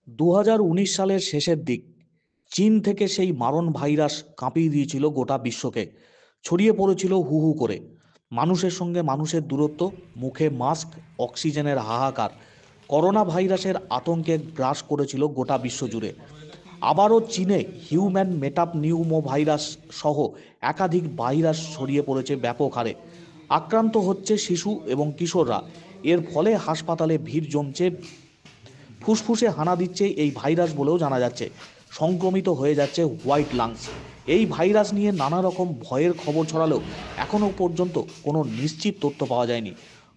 2019 সালের শেষের দিক চীন থেকে সেই মারণ ভাইরাস কাঁপিয়ে দিয়েছিল গোটা বিশ্বকে। ছড়িয়ে পড়েছিল হু হু করে। মানুষের সঙ্গে মানুষের দূরত্ব, মুখে মাস্ক, অক্সিজেনের হাহাকার। করোনা ভাইরাসের আতঙ্কে গ্রাস করেছিল গোটা বিশ্ব জুড়ে। আবারও চীনে হিউম্যান মেটাপনিউমো ভাইরাস সহ একাধিক ভাইরাস ছড়িয়ে পড়েছে ব্যাপক হারে। আক্রান্ত হচ্ছে শিশু এবং কিশোররা। এর ফলে হাসপাতালে ভিড় জমছে। ফুসফুসে হানা দিচ্ছে এই ভাইরাস বলেও জানা যাচ্ছে। সংক্রমিত হয়ে যাচ্ছে হোয়াইট লাংস। এই ভাইরাস নিয়ে নানা রকম ভয়ের খবর ছড়ালেও এখনও পর্যন্ত কোনো নিশ্চিত তথ্য পাওয়া যায়নি।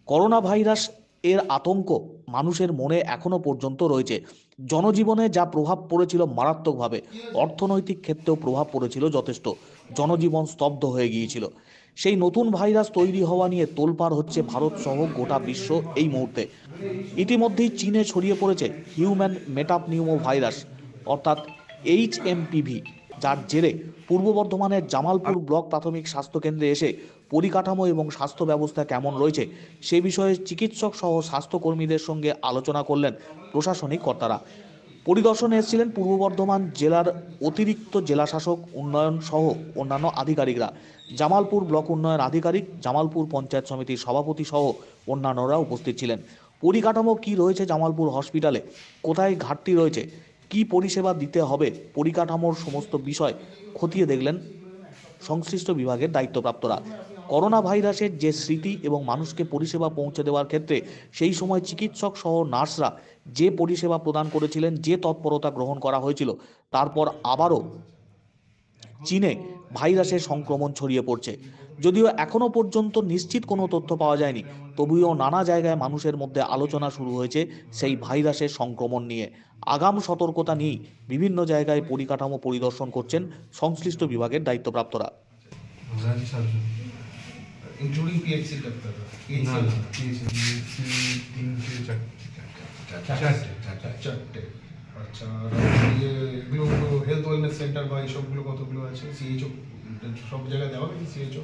করোনা ভাইরাস এর আতঙ্ক মানুষের মনে এখনও পর্যন্ত রয়েছে। জনজীবনে যা প্রভাব পড়েছিল মারাত্মকভাবে, অর্থনৈতিক ক্ষেত্রেও প্রভাব পড়েছিল যথেষ্ট। জনজীবন স্তব্ধ হয়ে গিয়েছিল। সেই নতুন ভাইরাস তৈরি হওয়া নিয়ে তোলপাড় হচ্ছে ভারত সহ গোটা বিশ্ব এই মুহূর্তে। ইতিমধ্যেই চীনে ছড়িয়ে পড়েছে হিউম্যান মেটাপনিউমো ভাইরাস অর্থাৎ HMPV, যার জেরে পূর্ব বর্ধমানের জামালপুর ব্লক প্রাথমিক স্বাস্থ্যকেন্দ্রে এসে পরিকাঠামো এবং স্বাস্থ্য ব্যবস্থা কেমন রয়েছে সে বিষয়ে চিকিৎসক সহ স্বাস্থ্যকর্মীদের সঙ্গে আলোচনা করলেন প্রশাসনিক কর্তারা। পরিদর্শনে এসেছিলেন পূর্ব বর্ধমান জেলার অতিরিক্ত জেলাশাসক উন্নয়ন সহ অন্যান্য আধিকারিকরা। জামালপুর ব্লক উন্নয়ন আধিকারিক, জামালপুর পঞ্চায়েত সমিতির সভাপতি সহ অন্যান্যরা উপস্থিত ছিলেন। পরিকাঠামো কি রয়েছে জামালপুর হসপিটালে, কোথায় ঘাটতি রয়েছে, কি পরিষেবা দিতে হবে, পরিকাঠামোর সমস্ত বিষয় খতিয়ে দেখলেন সংশ্লিষ্ট বিভাগের দায়িত্বপ্রাপ্তরা। করোনা ভাইরাসের যে স্মৃতি এবং মানুষকে পরিষেবা পৌঁছে দেওয়ার ক্ষেত্রে সেই সময় চিকিৎসক সহ নার্সরা যে পরিষেবা প্রদান করেছিলেন, যে তৎপরতা গ্রহণ করা হয়েছিল, তারপর আবারও চীনে ভাইরাসের সংক্রমণ ছড়িয়ে পড়ছে। যদিও এখনো পর্যন্ত নিশ্চিত কোনো তথ্য পাওয়া যায়নি, তবুও নানা জায়গায় মানুষের মধ্যে আলোচনা শুরু হয়েছে সেই ভাইরাসের সংক্রমণ নিয়ে। আগাম সতর্কতা নিয়েই বিভিন্ন জায়গায় পরিকাঠামো পরিদর্শন করছেন সংশ্লিষ্ট বিভাগের দায়িত্বপ্রাপ্তরা। इंक्लूडिंग पीएचसी तक का ना ना তিনটে চারটে। আচ্ছা, আর ইয়ে এগুলো হেলথ ওয়েলনেস সেন্টার বা এইসবগুলো কতগুলো আছে? সিএইচও সব জায়গায় দেওয়া হবে? সিএইচও?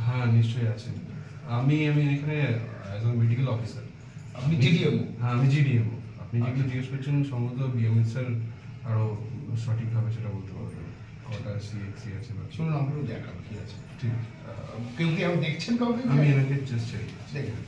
হ্যাঁ নিশ্চয়ই আছে। আমি এখানে অ্যাজ এ মেডিকেল অফিসার। আপনি জিডিএমও? হ্যাঁ আমি জিডিএমও। আপনি যেগুলো জিজ্ঞেস করছেন সম্ভবত বিএমএস স্যার আরও সঠিকভাবে সেটা বলতে পারবেন কটা সিএক্সি আছে বা শুনুন, আমারও দেখান কি আছে। ঠিক। কেউ কি আমি দেখছেন কাউকে? আমি এনাকে জাস্ট চাই দেখেন।